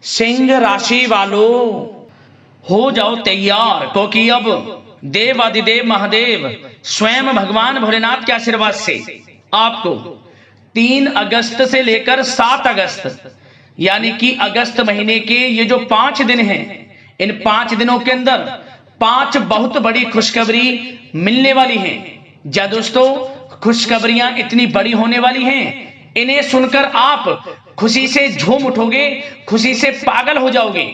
सिंह राशि वालों हो जाओ तैयार, क्योंकि अब देवादिदेव महादेव स्वयं भगवान भोलेनाथ के आशीर्वाद से आपको 3 अगस्त से लेकर 7 अगस्त यानी कि अगस्त महीने के ये जो 5 दिन हैं, इन 5 दिनों के अंदर 5 बहुत बड़ी खुशखबरी मिलने वाली हैं। जा दोस्तों, खुशखबरियां इतनी बड़ी होने वाली हैं, इन्हें सुनकर आप खुशी से झूम उठोगे, खुशी से पागल हो जाओगे।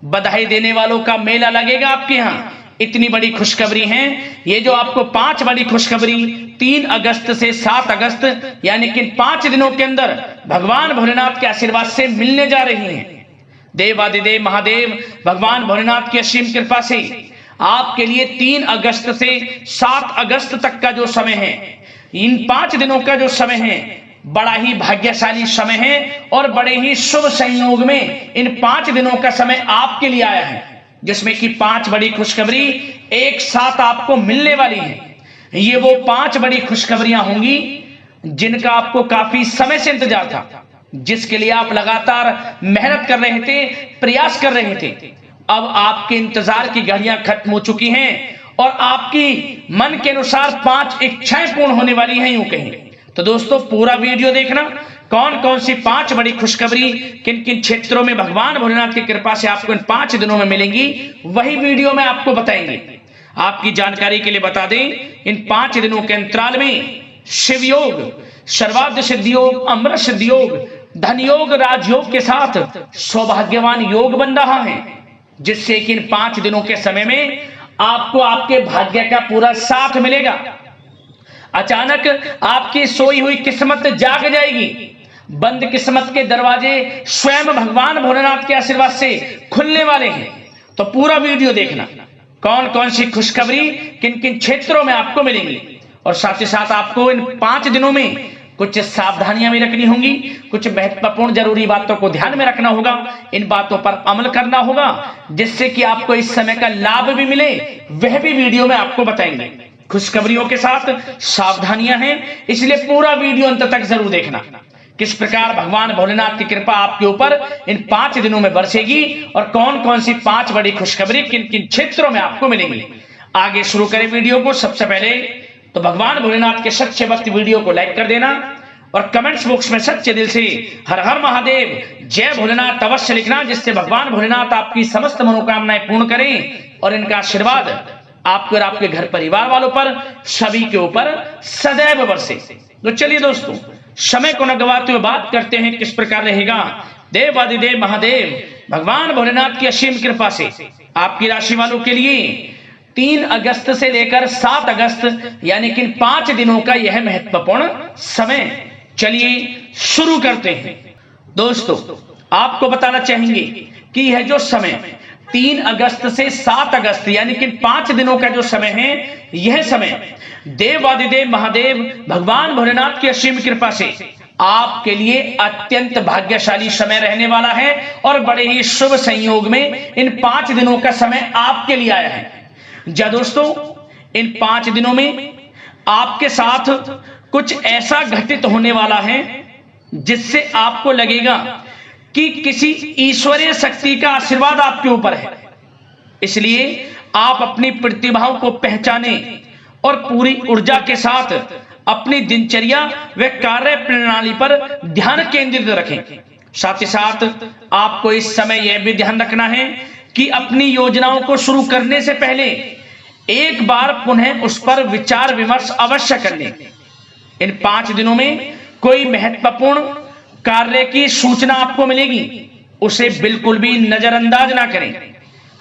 बधाई देने वालों का मेला लगेगा आपके यहाँ, इतनी बड़ी खुशखबरी है। ये जो आपको 5 बड़ी खुशखबरी 3 अगस्त से 7 अगस्त यानी कि 5 दिनों के अंदर भगवान भोलेनाथ के आशीर्वाद से मिलने जा रही हैं। देवादिदेव महादेव भगवान भोलेनाथ की असीम कृपा से आपके लिए 3 अगस्त से 7 अगस्त तक का जो समय है, इन 5 दिनों का जो समय है, बड़ा ही भाग्यशाली समय है और बड़े ही शुभ संयोग में इन 5 दिनों का समय आपके लिए आया है, जिसमें कि 5 बड़ी खुशखबरी एक साथ आपको मिलने वाली है। ये वो 5 बड़ी खुशखबरियां होंगी जिनका आपको काफी समय से इंतजार था, जिसके लिए आप लगातार मेहनत कर रहे थे, प्रयास कर रहे थे। अब आपके इंतजार की घड़ियां खत्म हो चुकी हैं और आपकी मन के अनुसार 5 इच्छाएं पूर्ण होने वाली हैं, यूं कहें तो। दोस्तों, पूरा वीडियो देखना, कौन कौन सी 5 बड़ी खुशखबरी किन किन क्षेत्रों में भगवान भोलेनाथ की कृपा से आपको इन 5 दिनों में मिलेंगी, वही वीडियो में आपको बताएंगे। आपकी जानकारी के लिए बता दें, इन 5 दिनों के अंतराल में शिव योग, सर्वार्थ सिद्धि योग, अमृत सिद्धि योग, धन योग, राजयोग के साथ सौभाग्यवान योग बन रहा है, जिससे कि इन 5 दिनों के समय में आपको आपके भाग्य का पूरा साथ मिलेगा। अचानक आपकी सोई हुई किस्मत जाग जाएगी, बंद किस्मत के दरवाजे स्वयं भगवान भोलेनाथ के आशीर्वाद से खुलने वाले हैं। तो पूरा वीडियो देखना, कौन कौन सी खुशखबरी किन किन क्षेत्रों में आपको मिलेंगी, और साथ ही साथ आपको इन 5 दिनों में कुछ सावधानियां भी रखनी होंगी, कुछ महत्वपूर्ण जरूरी बातों को ध्यान में रखना होगा, इन बातों पर अमल करना होगा, जिससे कि आपको इस समय का लाभ भी मिले, वह भी वीडियो में आपको बताएंगे। खुशखबरियों के साथ सावधानियां हैं, इसलिए पूरा वीडियो अंत तक जरूर देखना, किस प्रकार भगवान भोलेनाथ की कृपा आपके ऊपर इन 5 दिनों में बरसेगी और कौन कौन सी 5 बड़ी खुशखबरी किन किन क्षेत्रों में आपको मिलेंगी। आगे शुरू करें वीडियो को। सबसे पहले तो भगवान भोलेनाथ के सच्चे भक्त वीडियो को लाइक कर देना और कमेंट्स बॉक्स में सच्चे दिल से हर हर महादेव, जय भोलेनाथ अवश्य लिखना, जिससे भगवान भोलेनाथ आपकी समस्त मनोकामनाएं पूर्ण करें और इनका आशीर्वाद आपको और आपके घर परिवार वालों पर, सभी के ऊपर सदैव बरसे। तो चलिए दोस्तों, समय को न गवाते हुए बात करते हैं किस प्रकार रहेगा देवादिदेव महादेव भगवान भोलेनाथ की असीम कृपा से आपकी राशि वालों के लिए 3 अगस्त से लेकर 7 अगस्त यानी कि 5 दिनों का यह महत्वपूर्ण समय। चलिए शुरू करते हैं। दोस्तों, आपको बताना चाहेंगे कि यह जो समय 3 अगस्त से 7 अगस्त यानी कि 5 दिनों का जो समय है, यह समय देवादिदेव महादेव भगवान भोलेनाथ की असीम कृपा से आपके लिए अत्यंत भाग्यशाली समय रहने वाला है और बड़े ही शुभ संयोग में इन 5 दिनों का समय आपके लिए आया है। जा दोस्तों, इन 5 दिनों में आपके साथ कुछ ऐसा घटित होने वाला है जिससे आपको लगेगा कि किसी ईश्वरीय शक्ति का आशीर्वाद आपके ऊपर है। इसलिए आप अपनी प्रतिभाओं को पहचाने और पूरी ऊर्जा के साथ अपनी दिनचर्या व कार्य प्रणाली पर ध्यान केंद्रित रखें। साथ ही साथ आपको इस समय यह भी ध्यान रखना है कि अपनी योजनाओं को शुरू करने से पहले एक बार पुनः उस पर विचार विमर्श अवश्य कर लें। इन 5 दिनों में कोई महत्वपूर्ण कार्य की सूचना आपको मिलेगी, उसे बिल्कुल भी नजरअंदाज ना करें।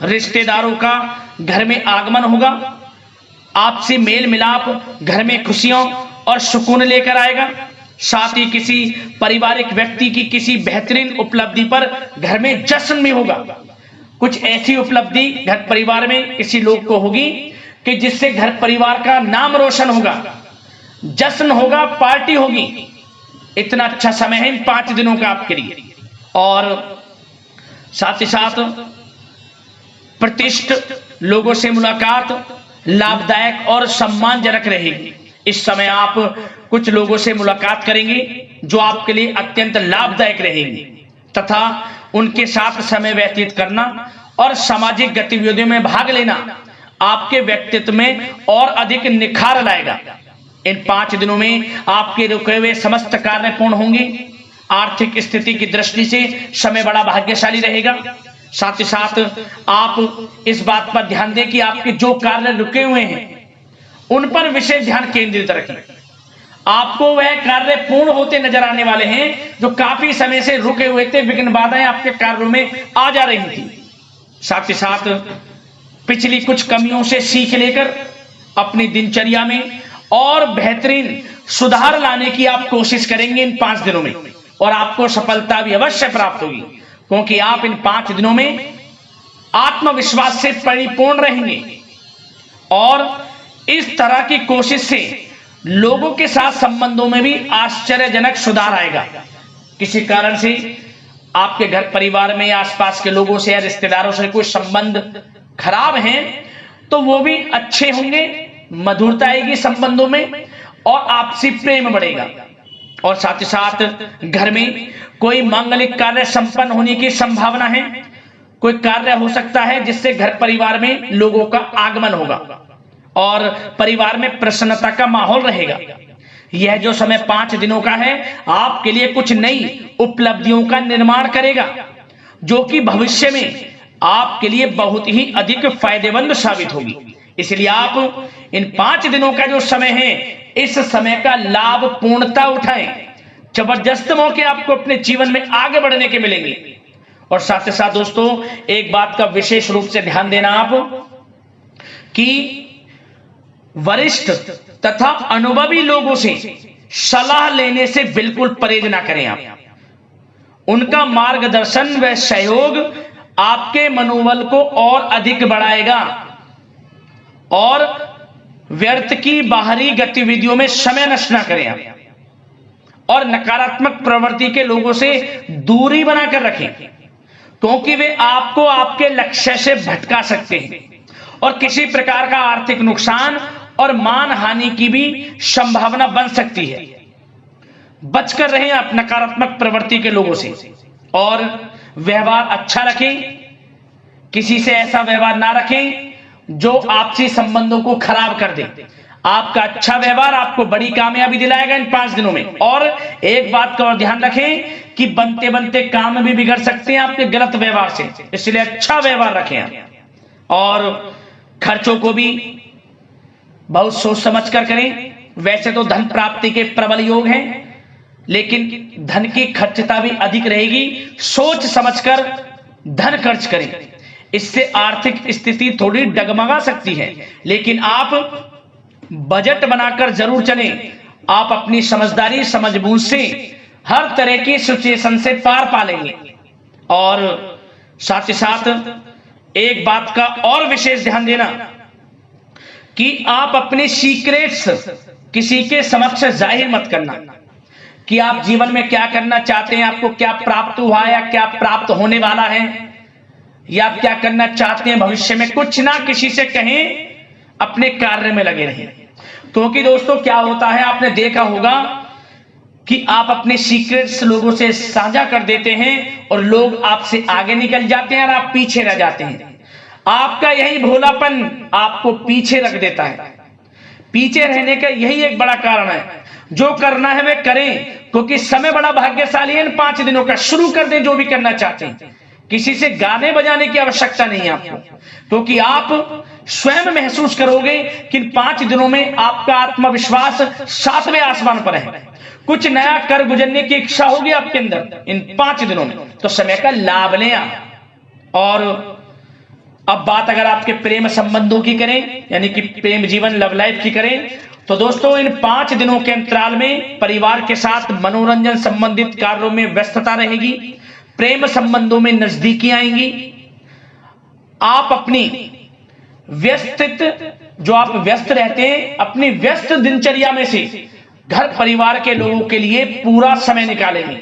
रिश्तेदारों का घर में आगमन होगा, आपसी मेल मिलाप घर में खुशियों और सुकून लेकर आएगा। साथ ही किसी पारिवारिक व्यक्ति की किसी बेहतरीन उपलब्धि पर घर में जश्न भी होगा। कुछ ऐसी उपलब्धि घर परिवार में किसी लोग को होगी कि जिससे घर परिवार का नाम रोशन होगा, जश्न होगा, पार्टी होगी। इतना अच्छा समय है इन 5 दिनों का आपके लिए। और साथ ही साथ प्रतिष्ठित लोगों से मुलाकात लाभदायक और सम्मानजनक रहेगी। इस समय आप कुछ लोगों से मुलाकात करेंगे जो आपके लिए अत्यंत लाभदायक रहेंगी, तथा उनके साथ समय व्यतीत करना और सामाजिक गतिविधियों में भाग लेना आपके व्यक्तित्व में और अधिक निखार लाएगा। इन 5 दिनों में आपके रुके हुए समस्त कार्य पूर्ण होंगे। आर्थिक स्थिति की दृष्टि से समय बड़ा भाग्यशाली रहेगा। साथ ही साथ आप इस बात पर ध्यान दें कि आपके जो कार्य रुके हुए हैं उन पर विशेष ध्यान केंद्रित रखें। आपको वह कार्य पूर्ण होते नजर आने वाले हैं जो काफी समय से रुके हुए थे। विघ्न बाधाएं आपके कार्यों में आ जा रही थी। साथ ही साथ पिछली कुछ कमियों से सीख लेकर अपनी दिनचर्या में और बेहतरीन सुधार लाने की आप कोशिश करेंगे इन 5 दिनों में, और आपको सफलता भी अवश्य प्राप्त होगी, क्योंकि आप इन 5 दिनों में आत्मविश्वास से परिपूर्ण रहेंगे और इस तरह की कोशिश से लोगों के साथ संबंधों में भी आश्चर्यजनक सुधार आएगा। किसी कारण से आपके घर परिवार में या आसपास के लोगों से या रिश्तेदारों से कोई संबंध खराब हैं तो वो भी अच्छे होंगे, मधुरता आएगी संबंधों में और आपसी प्रेम बढ़ेगा। और साथ ही साथ घर में कोई मांगलिक कार्य संपन्न होने की संभावना है। कोई कार्य हो सकता है जिससे घर परिवार में लोगों का आगमन होगा और परिवार में प्रसन्नता का माहौल रहेगा। यह जो समय 5 दिनों का है आपके लिए कुछ नई उपलब्धियों का निर्माण करेगा, जो कि भविष्य में आपके लिए बहुत ही अधिक फायदेमंद साबित होगी। इसलिए आप इन 5 दिनों का जो समय है इस समय का लाभ पूर्णता उठाएं। जबरदस्त मौके आपको अपने जीवन में आगे बढ़ने के मिलेंगे। और साथ ही साथ दोस्तों एक बात का विशेष रूप से ध्यान देना आप कि वरिष्ठ तथा अनुभवी लोगों से सलाह लेने से बिल्कुल परहेज ना करें। आप उनका मार्गदर्शन व सहयोग आपके मनोबल को और अधिक बढ़ाएगा और व्यर्थ की बाहरी गतिविधियों में समय नष्ट ना करें आप, और नकारात्मक प्रवृत्ति के लोगों से दूरी बनाकर रखें, क्योंकि वे आपको आपके लक्ष्य से भटका सकते हैं और किसी प्रकार का आर्थिक नुकसान और मान हानि की भी संभावना बन सकती है। बचकर रहें आप नकारात्मक प्रवृत्ति के लोगों से और व्यवहार अच्छा रखें। किसी से ऐसा व्यवहार ना रखें जो आपसी संबंधों को खराब कर दे। आपका अच्छा व्यवहार आपको बड़ी कामयाबी दिलाएगा इन 5 दिनों में। और एक बात का और ध्यान रखें कि बनते बनते काम भी बिगड़ सकते हैं आपके गलत व्यवहार से, इसलिए अच्छा व्यवहार रखें आप और खर्चों को भी बहुत सोच समझ कर करें। वैसे तो धन प्राप्ति के प्रबल योग हैं, लेकिन धन की खर्चता भी अधिक रहेगी। सोच समझकर धन खर्च करें, इससे आर्थिक स्थिति थोड़ी डगमगा सकती है, लेकिन आप बजट बनाकर जरूर चलें। आप अपनी समझदारी समझबूझ से हर तरह की सिचुएशन से पार पा लेंगे। और साथ ही साथ एक बात का और विशेष ध्यान देना कि आप अपने सीक्रेट्स किसी के समक्ष जाहिर मत करना कि आप जीवन में क्या करना चाहते हैं, आपको क्या प्राप्त हुआ है या क्या प्राप्त होने वाला है, या आप क्या करना चाहते हैं भविष्य में। कुछ ना किसी से कहें, अपने कार्य में लगे रहें। क्योंकि दोस्तों क्या होता है, आपने देखा होगा कि आप अपने सीक्रेट्स लोगों से साझा कर देते हैं और लोग आपसे आगे निकल जाते हैं और आप पीछे रह जाते हैं। आपका यही भोलापन आपको पीछे रख देता है। पीछे रहने का यही एक बड़ा कारण है। जो करना है वे करें, क्योंकि समय बड़ा भाग्यशाली है। इन 5 दिनों का शुरू कर दें जो भी करना चाहते हैं। किसी से गाने बजाने की आवश्यकता नहीं है आपको, क्योंकि आप स्वयं महसूस करोगे कि इन 5 दिनों में आपका आत्मविश्वास 7वें आसमान पर है। कुछ नया कर गुजरने की इच्छा होगी आपके अंदर इन 5 दिनों में, तो समय का लाभ लें आप। और अब बात अगर आपके प्रेम संबंधों की करें, यानी कि प्रेम जीवन लव लाइफ की करें, तो दोस्तों इन 5 दिनों के अंतराल में परिवार के साथ मनोरंजन संबंधित कार्यों में व्यस्तता रहेगी। प्रेम संबंधों में नजदीकी आएंगी। आप अपनी जो आप व्यस्त रहते हैं, अपनी व्यस्त दिनचर्या में से घर परिवार के लोगों के लिए पूरा समय निकालेंगे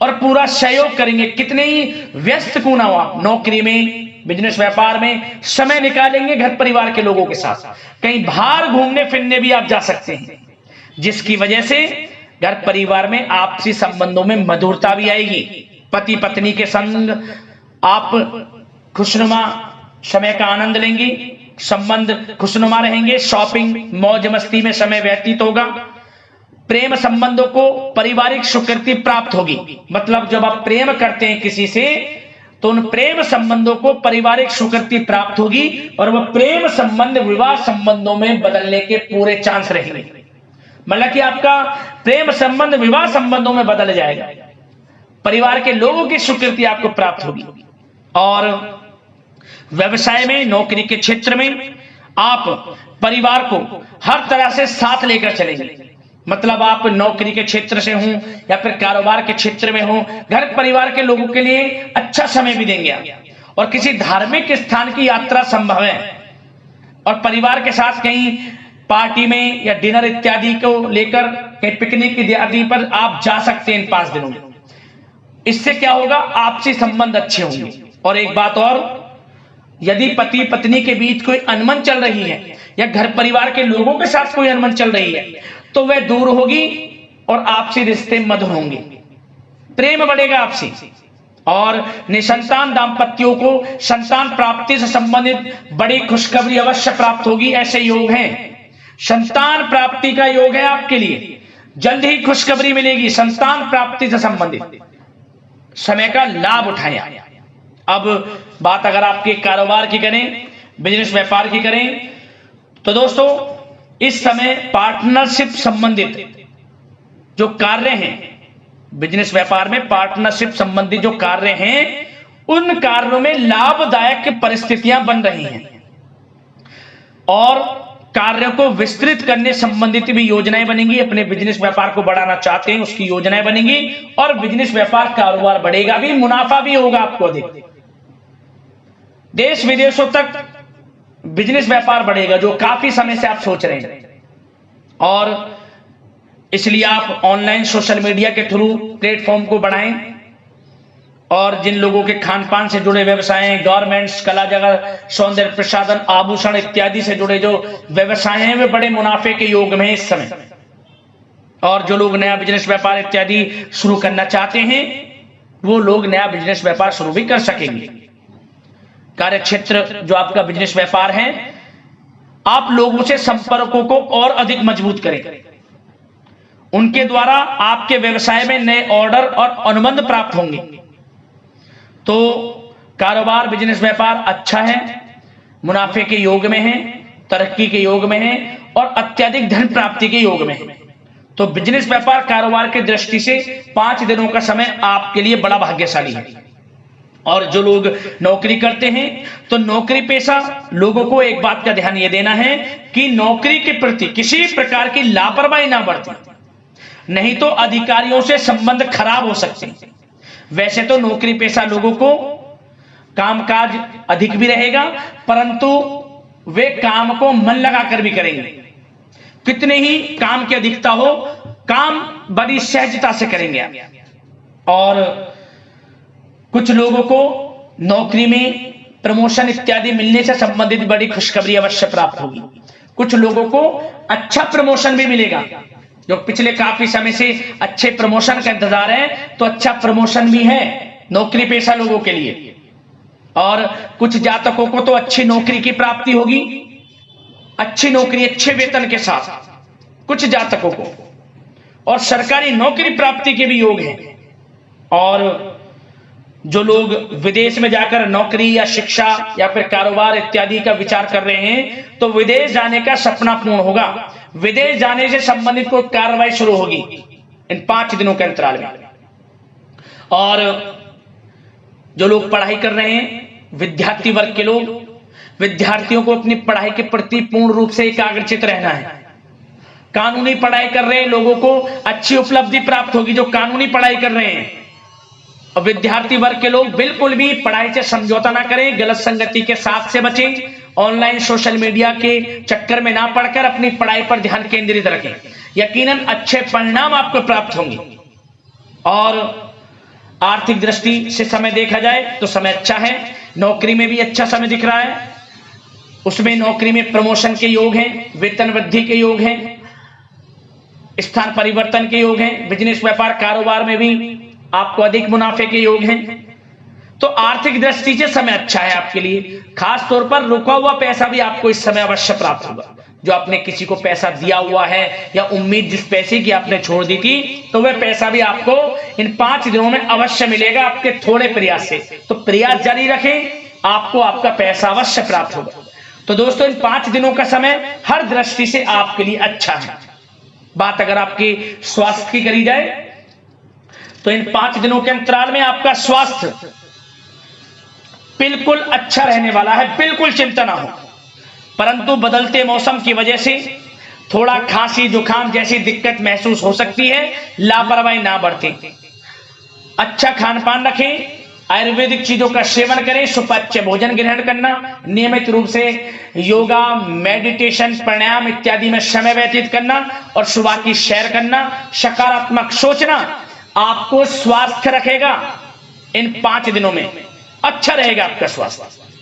और पूरा सहयोग करेंगे। कितने ही व्यस्त क्यों ना हो आप, नौकरी में, बिजनेस व्यापार में समय निकालेंगे घर परिवार के लोगों के साथ। कहीं बाहर घूमने फिरने भी आप जा सकते हैं, जिसकी वजह से घर परिवार में आपसी संबंधों में मधुरता भी आएगी, पति पत्नी के संग आप खुशनुमा समय का आनंद लेंगी, संबंध खुशनुमा रहेंगे, शॉपिंग मौज मस्ती में समय व्यतीत होगा। प्रेम संबंधों को पारिवारिक स्वीकृति प्राप्त होगी, मतलब जब आप प्रेम करते हैं किसी से तो उन प्रेम संबंधों को पारिवारिक स्वीकृति प्राप्त होगी और वह प्रेम संबंध विवाह संबंधों में बदलने के पूरे चांस रहेंगे। मतलब कि आपका प्रेम संबंध विवाह संबंधों में बदल जाएगा, परिवार के लोगों की स्वीकृति आपको प्राप्त होगी। और व्यवसाय में, नौकरी के क्षेत्र में आप परिवार को हर तरह से साथ लेकर चलेंगे, मतलब आप नौकरी के क्षेत्र से हों या फिर कारोबार के क्षेत्र में हो, घर परिवार के लोगों के लिए अच्छा समय भी देंगे आप। और किसी धार्मिक स्थान की यात्रा संभव है और परिवार के साथ कहीं पार्टी में या डिनर इत्यादि को लेकर कहीं पिकनिक इत्यादि पर आप जा सकते हैं इन 5 दिनों में। इससे क्या होगा, आपसी संबंध अच्छे होंगे। और एक बात और, यदि पति पत्नी के बीच कोई अनबन चल रही है या घर परिवार के लोगों के साथ कोई अनबन चल रही है तो वह दूर होगी और आपसी रिश्ते मधुर होंगे, प्रेम बढ़ेगा आपसी। और निसंतान दाम्पत्यों को संतान प्राप्ति से संबंधित बड़ी खुशखबरी अवश्य प्राप्त होगी। ऐसे योग हैं, संतान प्राप्ति का योग है आपके लिए, जल्द ही खुशखबरी मिलेगी संतान प्राप्ति से संबंधित। समय का लाभ उठाएं। अब बात अगर आपके कारोबार की करें, बिजनेस व्यापार की करें, तो दोस्तों इस समय पार्टनरशिप संबंधित जो कार्य हैं, बिजनेस व्यापार में पार्टनरशिप संबंधित जो कार्य हैं, उन कार्यों में लाभदायक परिस्थितियां बन रही हैं और कार्यों को विस्तृत करने संबंधित भी योजनाएं बनेंगी। अपने बिजनेस व्यापार को बढ़ाना चाहते हैं उसकी योजनाएं बनेंगी और बिजनेस व्यापार कारोबार बढ़ेगा भी, मुनाफा भी होगा आपको अधिक। देश विदेशों तक बिजनेस व्यापार बढ़ेगा जो काफी समय से आप सोच रहे हैं। और इसलिए आप ऑनलाइन सोशल मीडिया के थ्रू प्लेटफॉर्म को बढ़ाएं और जिन लोगों के खान पान से जुड़े व्यवसाय हैं, गारमेंट्स, कला जगत, सौंदर्य प्रसाधन, आभूषण इत्यादि से जुड़े जो व्यवसाय हैं वे बड़े मुनाफे के योग में इस समय। और जो लोग नया बिजनेस व्यापार इत्यादि शुरू करना चाहते हैं वो लोग नया बिजनेस व्यापार शुरू भी कर सकेंगे। कार्य क्षेत्र जो आपका बिजनेस व्यापार है, आप लोगों से संपर्कों को और अधिक मजबूत करें, उनके द्वारा आपके व्यवसाय में नए ऑर्डर और अनुबंध प्राप्त होंगे। तो कारोबार बिजनेस व्यापार अच्छा है, मुनाफे के योग में है, तरक्की के योग में है और अत्यधिक धन प्राप्ति के योग में है। तो बिजनेस व्यापार कारोबार की दृष्टि से 5 दिनों का समय आपके लिए बड़ा भाग्यशाली है। और जो लोग नौकरी करते हैं तो नौकरी पेशा लोगों को एक बात का ध्यान यह देना है कि नौकरी के प्रति किसी प्रकार की लापरवाही ना बरतें, नहीं तो अधिकारियों से संबंध खराब हो सकते हैं। वैसे तो नौकरी पेशा लोगों को कामकाज अधिक भी रहेगा, परंतु वे काम को मन लगाकर भी करेंगे। कितने ही काम की अधिकता हो, काम बड़ी सहजता से करेंगे आप। और कुछ लोगों को नौकरी में प्रमोशन इत्यादि मिलने से संबंधित बड़ी खुशखबरी अवश्य प्राप्त होगी। कुछ लोगों को अच्छा प्रमोशन भी मिलेगा, जो पिछले काफी समय से अच्छे प्रमोशन का इंतजार है तो अच्छा प्रमोशन भी है नौकरी पेशा लोगों के लिए। और कुछ जातकों को तो अच्छी नौकरी की प्राप्ति होगी, अच्छी नौकरी अच्छे वेतन के साथ कुछ जातकों को, और सरकारी नौकरी प्राप्ति के भी योग हैं। और जो लोग विदेश में जाकर नौकरी या शिक्षा या फिर कारोबार इत्यादि का विचार कर रहे हैं तो विदेश जाने का सपना पूर्ण होगा। विदेश जाने से संबंधित कोई कार्रवाई शुरू होगी इन 5 दिनों के अंतराल में। और जो लोग पढ़ाई कर रहे हैं, विद्यार्थी वर्ग के लोग, विद्यार्थियों को अपनी पढ़ाई के प्रति पूर्ण रूप से एकाग्रचित रहना है। कानूनी पढ़ाई कर रहे लोगों को अच्छी उपलब्धि प्राप्त होगी जो कानूनी पढ़ाई कर रहे हैं। और विद्यार्थी वर्ग के लोग बिल्कुल भी पढ़ाई से समझौता ना करें, गलत संगति के साथ से बचें, ऑनलाइन सोशल मीडिया के चक्कर में ना पड़कर अपनी पढ़ाई पर ध्यान केंद्रित रखें। यकीनन अच्छे परिणाम आपको प्राप्त होंगे। और आर्थिक दृष्टि से समय देखा जाए तो समय अच्छा है, नौकरी में भी अच्छा समय दिख रहा है। उसमें नौकरी में प्रमोशन के योग हैं, वेतन वृद्धि के योग हैं, स्थान परिवर्तन के योग हैं। बिजनेस व्यापार कारोबार में भी आपको अधिक मुनाफे के योग हैं। तो आर्थिक दृष्टि से समय अच्छा है आपके लिए। खास तौर पर रुका हुआ पैसा भी आपको इस समय अवश्य प्राप्त होगा। जो आपने किसी को पैसा दिया हुआ है या उम्मीद जिस पैसे की आपने छोड़ दी थी, तो वह पैसा भी आपको इन 5 दिनों में अवश्य मिलेगा आपके थोड़े प्रयास से। तो प्रयास जारी रखें, आपको आपका पैसा अवश्य प्राप्त होगा। तो दोस्तों, इन 5 दिनों का समय हर दृष्टि से आपके लिए अच्छा है। बात अगर आपके स्वास्थ्य की करी जाए तो इन 5 दिनों के अंतराल में आपका स्वास्थ्य बिल्कुल अच्छा रहने वाला है, बिल्कुल चिंता ना हो। परंतु बदलते मौसम की वजह से थोड़ा खांसी जुकाम जैसी दिक्कत महसूस हो सकती है। लापरवाही ना बरतें, अच्छा खान पान रखें, आयुर्वेदिक चीजों का सेवन करें, सुपाच्य भोजन ग्रहण करना, नियमित रूप से योगा, मेडिटेशन, प्राणायाम इत्यादि में समय व्यतीत करना और सुबह की सैर करना, सकारात्मक सोचना आपको स्वास्थ्य रखेगा। इन 5 दिनों में अच्छा रहेगा आपका स्वास्थ्य।